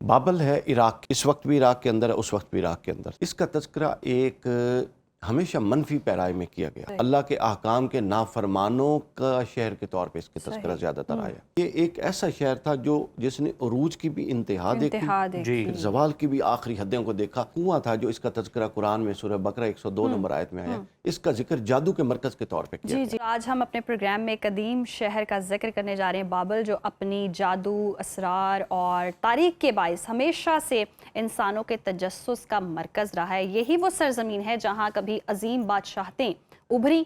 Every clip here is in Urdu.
بابل ہے عراق، اس وقت بھی عراق کے اندر ہے، اس وقت بھی عراق کے اندر۔ اس کا تذکرہ ایک ہمیشہ منفی پیرائی میں کیا گیا، اللہ کے احکام کے نافرمانوں کا شہر کے طور پہ اس کے تذکرہ زیادہ تر آیا۔ یہ ایک ایسا شہر تھا جس نے عروج کی بھی انتہا دیکھی، زوال کی بھی آخری حدوں کو دیکھا۔ کنواں تھا جو اس کا تذکرہ قرآن میں سورہ بقرہ 102 نمبر آیت میں آیا، اس کا ذکر جادو کے مرکز کے طور پہ کیا گیا۔ آج ہم اپنے پروگرام میں قدیم شہر کا ذکر کرنے جا رہے ہیں، بابل، جو اپنی جادو، اسرار اور تاریخ کے باعث ہمیشہ سے انسانوں کے تجسس کا مرکز رہا ہے۔ یہی وہ سرزمین ہے جہاں کبھی عظیم بادشاہتیں ابھری،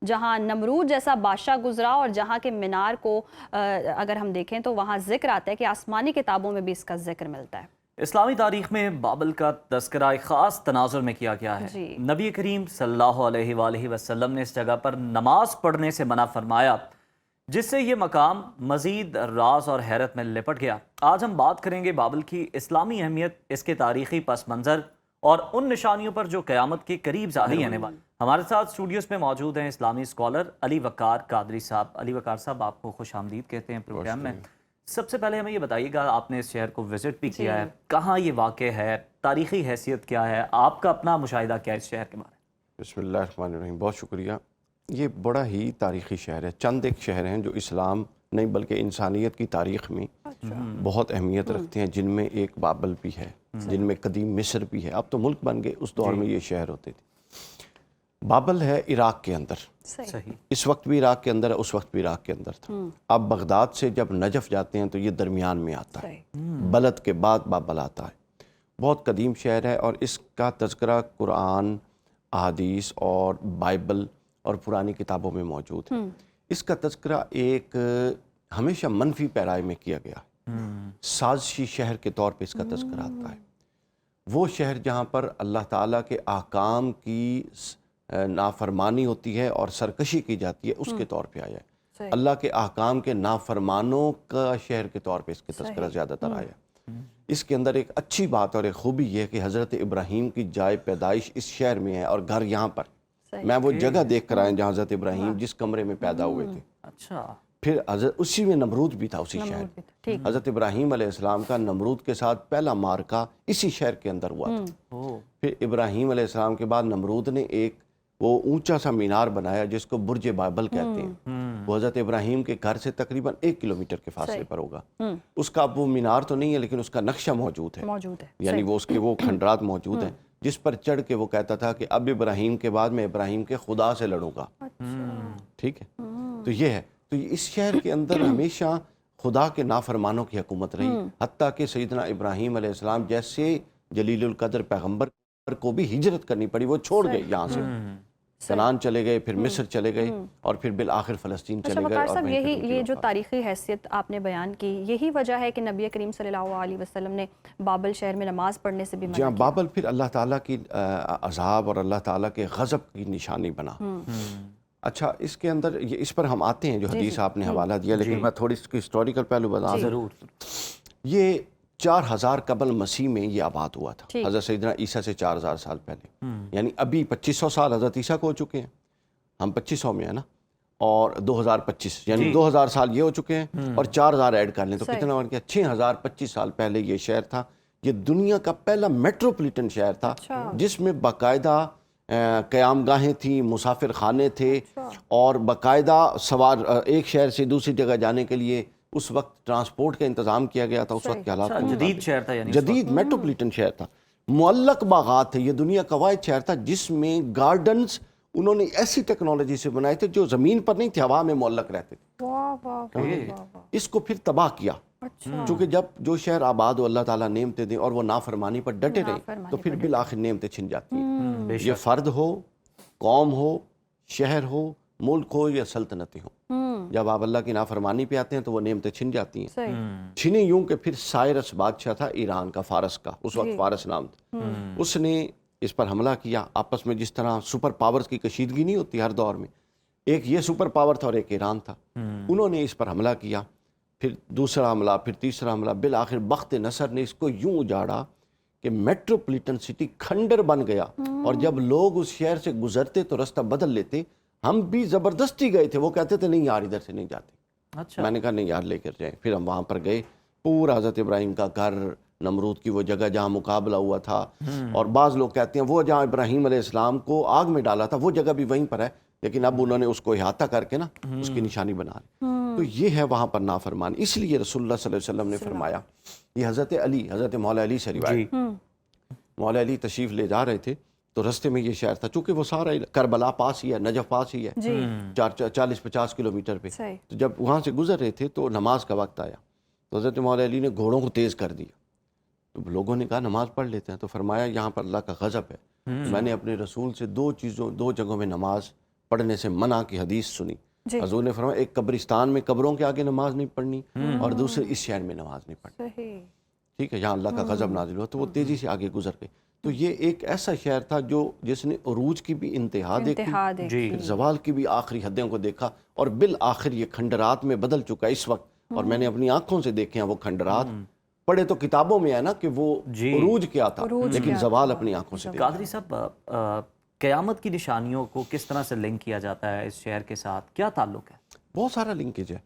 جہاں نمرود جیسا بادشاہ گزرا، اور جہاں کے مینار کو اگر ہم دیکھیں تو وہاں ذکر آتا ہے کہ آسمانی کتابوں میں بھی اس کا ذکر ملتا ہے۔ اسلامی تاریخ میں بابل کا تذکرہ ایک خاص تناظر میں کیا گیا ہے۔ نبی کریم صلی اللہ علیہ وآلہ وسلم نے اس جگہ پر نماز پڑھنے سے منع فرمایا، جس سے یہ مقام مزید راز اور حیرت میں لپٹ گیا۔ آج ہم بات کریں گے بابل کی اسلامی اہمیت، اس کے تاریخی پس منظر اور ان نشانیوں پر جو قیامت کے قریب ظاہر ہونے والی۔ ہمارے ساتھ اسٹوڈیوز میں موجود ہیں اسلامی اسکالر علی وقار قادری صاحب۔ علی وقار صاحب، آپ کو خوش آمدید کہتے ہیں پروگرام میں۔ سب سے پہلے ہمیں یہ بتائیے گا، آپ نے اس شہر کو وزٹ بھی کیا ہے، کہاں یہ واقع ہے، تاریخی حیثیت کیا ہے، آپ کا اپنا مشاہدہ کیا ہے اس شہر کے بارے میں؟ بسم اللہ الرحمن الرحیم، بہت شکریہ۔ یہ بڑا ہی تاریخی شہر ہے۔ چند ایک شہر ہیں جو اسلام نہیں بلکہ انسانیت کی تاریخ میں بہت اہمیت رکھتے ہیں، جن میں ایک بابل بھی ہے، جن میں قدیم مصر بھی ہے۔ اب تو ملک بن گئے، اس دور میں یہ شہر ہوتے تھے۔ بابل ہے عراق کے اندر، اس وقت بھی عراق کے اندر ہے، اس وقت بھی عراق کے اندر تھا۔ اب بغداد سے جب نجف جاتے ہیں تو یہ درمیان میں آتا ہے، بلد کے بعد بابل آتا ہے۔ بہت قدیم شہر ہے، اور اس کا تذکرہ قرآن، احادیث اور بائبل اور پرانی کتابوں میں موجود ہے۔ اس کا تذکرہ ایک ہمیشہ منفی پیرائی میں کیا گیا، سازشی شہر کے طور پہ اس کا تذکرہ آتا ہے۔ وہ شہر جہاں پر اللہ تعالیٰ کے احکام کی نافرمانی ہوتی ہے اور سرکشی کی جاتی ہے، اس کے طور پہ آیا ہے۔ اللہ کے احکام کے نافرمانوں کا شہر کے طور پہ اس کے تذکرہ زیادہ تر آیا۔ اس کے اندر ایک اچھی بات اور ایک خوبی یہ ہے کہ حضرت ابراہیم کی جائے پیدائش اس شہر میں ہے، اور گھر یہاں پر۔ میں وہ جگہ دیکھ کر آیا جہاں حضرت ابراہیم جس کمرے میں پیدا ہوئے تھے۔ اچھا، پھر اسی میں نمرود بھی تھا، اسی شہر میں۔ حضرت ابراہیم علیہ السلام کا نمرود کے ساتھ پہلا معرکہ اسی شہر کے اندر ہوا تھا۔ پھر ابراہیم علیہ السلام کے بعد نمرود نے ایک وہ اونچا سا مینار بنایا جس کو برج بابل کہتے ہیں۔ وہ حضرت ابراہیم کے گھر سے تقریباً 1 کلومیٹر کے فاصلے پر ہوگا۔ اس کا اب وہ مینار تو نہیں ہے، لیکن اس کا نقشہ موجود ہے، یعنی وہ اس کے وہ کھنڈرات موجود ہیں جس پر چڑھ کے وہ کہتا تھا کہ اب ابراہیم کے بعد میں ابراہیم کے خدا سے لڑوں گا۔ ٹھیک ہے، تو یہ ہے۔ تو اس شہر کے اندر ہمیشہ خدا کے نافرمانوں کی حکومت رہی، حتیٰ کہ سیدنا ابراہیم علیہ السلام جیسے جلیل القدر پیغمبر کو بھی ہجرت کرنی پڑی، وہ چھوڑ گئے یہاں سے، کنعان چلے گئے، پھر مصر چلے گئے، اور پھر بالآخر فلسطین چلے گئے۔ وقار صاحب، یہ جو تاریخی حیثیت آپ نے بیان کی، یہی وجہ ہے کہ نبی کریم صلی اللہ علیہ وسلم نے بابل شہر میں نماز پڑھنے سے بھی منع کیا؟ بابل پھر اللہ تعالیٰ کی عذاب اور اللہ تعالیٰ کے غضب کی نشانی بنا۔ اچھا، اس کے اندر اس پر ہم آتے ہیں جو حدیث آپ نے حوالہ دیا، لیکن میں تھوڑی اس کی ہسٹوریکل پہلو بتا دوں۔ ضرور۔ یہ 4000 قبل مسیح میں یہ آباد ہوا تھا، حضرت سیدنا عیسیٰ سے 4000 سال پہلے، یعنی ابھی 2500 سال حضرت عیسیٰ کو ہو چکے ہیں، ہم 2500 میں ہیں نا، اور 2025 یعنی 2000 سال یہ ہو چکے ہیں، اور 4000 ایڈ کر لیں تو کتنا بن گیا؟ 6025 سال پہلے یہ شہر تھا۔ یہ دنیا کا پہلا میٹروپولیٹن شہر تھا، جس میں باقاعدہ قیام گاہیں تھیں، مسافر خانے تھے، اور باقاعدہ سوار ایک شہر سے دوسری جگہ جانے کے لیے اس وقت ٹرانسپورٹ کا انتظام کیا گیا تھا۔ اس وقت کے حالات جدید شہر تھا، یعنی جدید میٹروپولیٹن شہر تھا۔ معلق باغات تھے، یہ دنیا کا واحد شہر تھا جس میں گارڈنز انہوں نے ایسی ٹیکنالوجی سے بنائے تھے جو زمین پر نہیں تھے، ہوا میں معلق رہتے تھے۔ اس کو پھر تباہ کیا، چونکہ جب جو شہر آباد ہو اللہ تعالیٰ نعمتیں دیں اور وہ نافرمانی پر ڈٹے رہیں تو پھر بالآخر نعمتیں چھن جاتی ہیں۔ یہ فرد ہو، قوم ہو، شہر ہو، ملک ہو یا سلطنتیں ہوں، جب آپ اللہ کی نافرمانی پہ آتے ہیں تو وہ نعمتیں چھن جاتی ہیں۔ چھنی یوں کہ پھر سائرس بادشاہ تھا ایران کا، فارس کا، اس وقت فارس نام تھا، اس نے اس پر حملہ کیا۔ آپس میں جس طرح سپر پاورز کی کشیدگی نہیں ہوتی ہر دور میں، ایک یہ سپر پاور تھا اور ایک ایران تھا، انہوں نے اس پر حملہ کیا، پھر دوسرا حملہ، پھر تیسرا حملہ، بالآخر بخت نصر نے اس کو یوں اجاڑا کہ میٹروپولیٹن سٹی کھنڈر بن گیا، اور جب لوگ اس شہر سے گزرتے تو رستہ بدل لیتے۔ ہم بھی زبردستی گئے تھے، وہ کہتے تھے نہیں یار ادھر سے نہیں جاتے۔ میں نے کہا نہیں یار لے کر جائیں، پھر ہم وہاں پر گئے، پورا حضرت ابراہیم کا گھر، نمرود کی وہ جگہ جہاں مقابلہ ہوا تھا، اور بعض لوگ کہتے ہیں وہ جہاں ابراہیم علیہ السلام کو آگ میں ڈالا تھا وہ جگہ بھی وہیں پر ہے، لیکن اب انہوں نے اس کو احاطہ کر کے نا اس کی نشانی بنا لی. تو یہ ہے وہاں پر نافرمانی. اس لیے رسول اللہ صلی اللہ علیہ وسلم نے فرمایا، یہ حضرت مولا علی سے روایت، مولا علی تشریف لے جا رہے تھے تو رستے میں یہ شہر تھا، چونکہ وہ سارا کربلا پاس ہی ہے، نجف پاس ہی ہے، 40-50 کلومیٹر پہ. تو جب وہاں سے گزر رہے تھے تو نماز کا وقت آیا تو حضرت مولا علی نے گھوڑوں کو تیز کر دیا. تو لوگوں نے کہا نماز پڑھ لیتے ہیں، تو فرمایا یہاں پر اللہ کا غضب ہے. میں نے اپنے رسول سے دو جگہوں میں نماز پڑھنے سے منع کی حدیث سنی. حضور نے فرمایا ایک قبرستان میں قبروں کے آگے نماز نہیں پڑھنی، اور دوسرے اس شہر میں نماز نہیں پڑھنی. ٹھیک ہے، یہاں اللہ کا غضب نازل ہوا تو وہ تیزی سے آگے گزر گئے. تو یہ ایک ایسا شہر تھا جس نے عروج کی بھی انتہا دیکھی، زوال کی بھی آخری حدوں کو دیکھا، اور بالآخر یہ کھنڈرات میں بدل چکا اس وقت. اور میں نے اپنی آنکھوں سے دیکھے ہیں وہ کھنڈرات. پڑھے تو کتابوں میں ہے نا کہ وہ عروج کیا تھا، لیکن زوال اپنی آنکھوں سے دیکھا. قادری صاحب، قیامت کی نشانیوں کو کس طرح سے لنک کیا جاتا ہے اس شہر کے ساتھ؟ کیا تعلق ہے؟ بہت سارا لنکیج ہے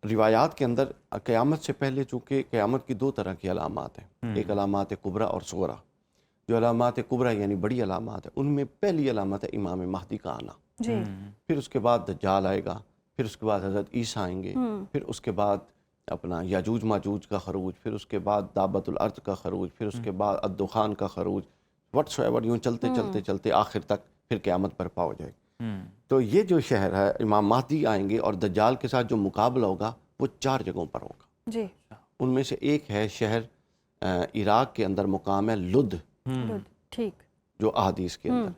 روایات کے اندر. قیامت سے پہلے چونکہ قیامت کی دو طرح کی علامات ہیں، ایک علامات کبریٰ اور صغریٰ. جو علامات کبریٰ یعنی بڑی علامات ہیں، ان میں پہلی علامت ہے امام مہدی کا آنا. پھر اس کے بعد دجال آئے گا، پھر اس کے بعد حضرت عیسیٰ آئیں گے، پھر اس کے بعد اپنا یاجوج ماجوج کا خروج، پھر اس کے بعد دابت الارض کا خروج، پھر اس کے بعد الدخان کا خروج، وٹس ایور، یوں چلتے چلتے چلتے آخر تک پھر قیامت برپا ہو جائے گی. تو یہ جو شہر ہے، امام مہدی آئیں گے اور دجال کے ساتھ جو مقابلہ ہوگا وہ 4 جگہوں پر ہوگا. ان میں سے ایک ہے شہر عراق کے اندر مقام ہے لد، ٹھیک، جو احادیث کے اندر،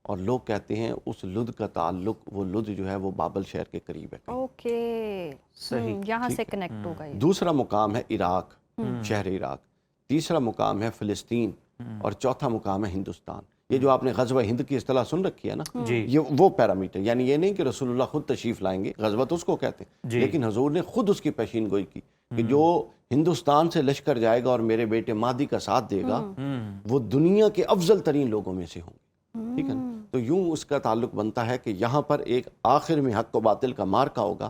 اور لوگ کہتے ہیں اس لد کا تعلق، وہ لد جو ہے وہ بابل شہر کے قریب ہے. اوکے، صحیح، یہاں سے کنیکٹ ہوگا. دوسرا مقام ہے عراق، شہر عراق. تیسرا مقام ہے فلسطین، اور چوتھا مقام ہے ہندوستان. یہ جو آپ نے غزوہ ہند کی اصطلاح سن رکھی ہے نا، یہ وہ پیرامیٹر، یعنی یہ نہیں کہ رسول اللہ خود تشریف لائیں گے، غزوہ تو اس کو کہتے ہیں، لیکن حضور نے خود اس کی پیشین گوئی کی کہ جو ہندوستان سے لشکر جائے گا اور میرے بیٹے مہدی کا ساتھ دے گا وہ دنیا کے افضل ترین لوگوں میں سے ہوں گے. ٹھیک ہے نا؟ تو یوں اس کا تعلق بنتا ہے کہ یہاں پر ایک آخر میں حق و باطل کا مارکا ہوگا،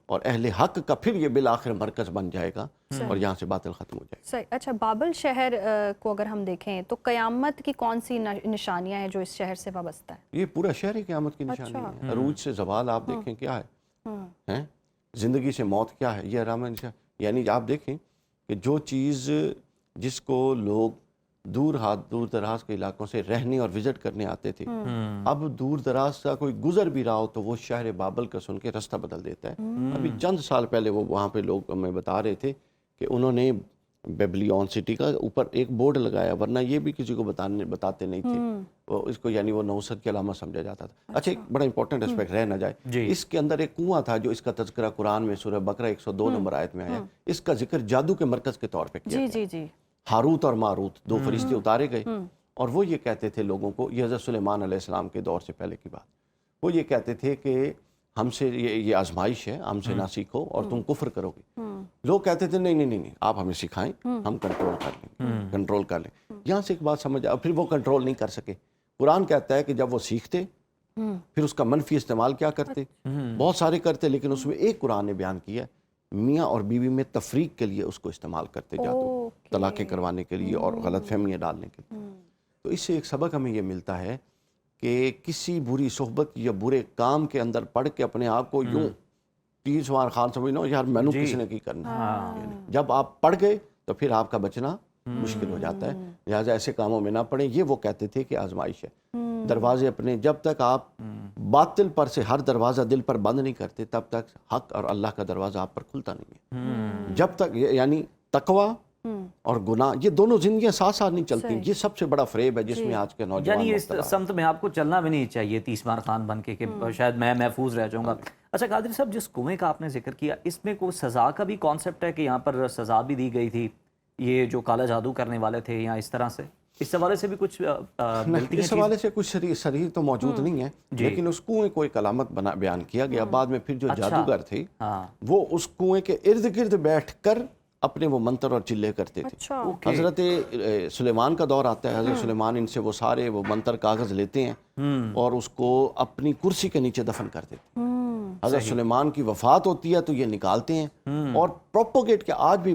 اور اہل حق کا پھر یہ بالآخر مرکز بن جائے گا، اور یہاں سے باطل ختم ہو جائے گا. صحیح. اچھا، بابل شہر کو اگر ہم دیکھیں تو قیامت کی کون سی نشانیاں ہیں جو اس شہر سے وابستہ ہے؟ یہ پورا شہر ہی قیامت کی نشانی ہے. عروج سے زوال آپ دیکھیں کیا ہے، زندگی سے موت کیا ہے، یہ علامہ نشان. یعنی آپ دیکھیں کہ جو چیز جس کو لوگ دور دراز کے علاقوں سے رہنے اور وزٹ کرنے آتے تھے، اب دور دراز کا کوئی گزر بھی رہا ہو تو وہ شہر بابل کا سن کے رستہ بدل دیتا ہے. ابھی چند سال پہلے وہ وہاں پہ لوگ ہمیں بتا رہے تھے کہ انہوں نے بیبلیون سٹی کا اوپر ایک بورڈ لگایا، ورنہ یہ بھی کسی کو بتاتے نہیں تھے. اس کو یعنی وہ نوست کی علامت سمجھا جاتا تھا. اچھا، ایک بڑا امپورٹنٹ اسپیکٹ رہ نہ جائے، اس کے اندر ایک کنواں تھا جو اس کا تذکرہ قرآن میں سورہ بقرہ 102 نمبر آیت میں آیا. اس کا ذکر جادو کے مرکز کے طور پہ کیا گیا. ہاروت اور ماروت 2 فرشتے اتارے گئے، اور وہ یہ کہتے تھے لوگوں کو، یہ حضرت سلیمان علیہ السلام کے دور سے پہلے کی بات، وہ یہ کہتے تھے کہ ہم سے یہ آزمائش ہے، ہم سے نہ سیکھو اور تم کفر کرو گے. لوگ کہتے تھے نہیں آپ ہمیں سکھائیں، ہم کنٹرول کر لیں. یہاں سے ایک بات سمجھ آ، پھر وہ کنٹرول نہیں کر سکے. قرآن کہتا ہے کہ جب وہ سیکھتے پھر اس کا منفی استعمال کیا کرتے، بہت سارے کرتے، لیکن اس میں ایک قرآن نے بیان کیا ہے میاں اور بیوی میں تفریق کے لیے اس کو استعمال کرتے جادو، طلاقیں کروانے کے لیے اور غلط فہمیاں ڈالنے کے لیے. تو اس سے ایک سبق ہمیں یہ ملتا ہے کہ کسی بری صحبت یا برے کام کے اندر پڑھ کے اپنے آپ کو یوں تیر سوار خان سمجھنا یار میں نے کسی نے کی کرنا. جب آپ پڑھ گئے تو پھر آپ کا بچنا مشکل ہو جاتا ہے. لہٰذا ایسے کاموں میں نہ پڑھیں. یہ وہ کہتے تھے کہ آزمائش ہے. دروازے اپنے جب تک آپ باطل پر سے ہر دروازہ دل پر بند نہیں کرتے تب تک حق اور اللہ کا دروازہ آپ پر کھلتا نہیں ہے. جب تک یعنی تقوی اور گناہ یہ دونوں زندگیاں ساتھ ساتھ نہیں چلتی. یہ سب سے بڑا فریب ہے جس میں آج کے نوجوان یعنی اس سمت میں آپ کو چلنا بھی نہیں چاہیے 30 مار خان بن کے کہ شاید میں محفوظ رہ جاؤں گا. اچھا قادری صاحب، جس کنویں کا آپ نے ذکر کیا اس میں کوئی سزا کا بھی کانسیپٹ ہے کہ یہاں پر سزا بھی دی گئی تھی یہ جو کالا جادو کرنے والے تھے یا اس طرح سے؟ اس حوالے سے بھی کچھ ملتی ہے؟ اس حوالے سے کچھ صریح تو موجود نہیں ہے، لیکن اس کنویں کو ایک علامت بیان کیا گیا. بعد میں پھر جو جادوگر تھے وہ اس کنویں کے ارد گرد بیٹھ کر اپنے وہ منتر اور چلے کرتے تھے. حضرت سلیمان کا دور آتا ہے. حضرت سلیمان ان سے وہ سارے وہ منتر کاغذ لیتے ہیں اور اس کو اپنی کرسی کے نیچے دفن کر دیتے ہیں. حضرت سلیمان کی وفات ہوتی ہے تو یہ نکالتے ہیں اور پروپوگیٹ کے آج بھی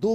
2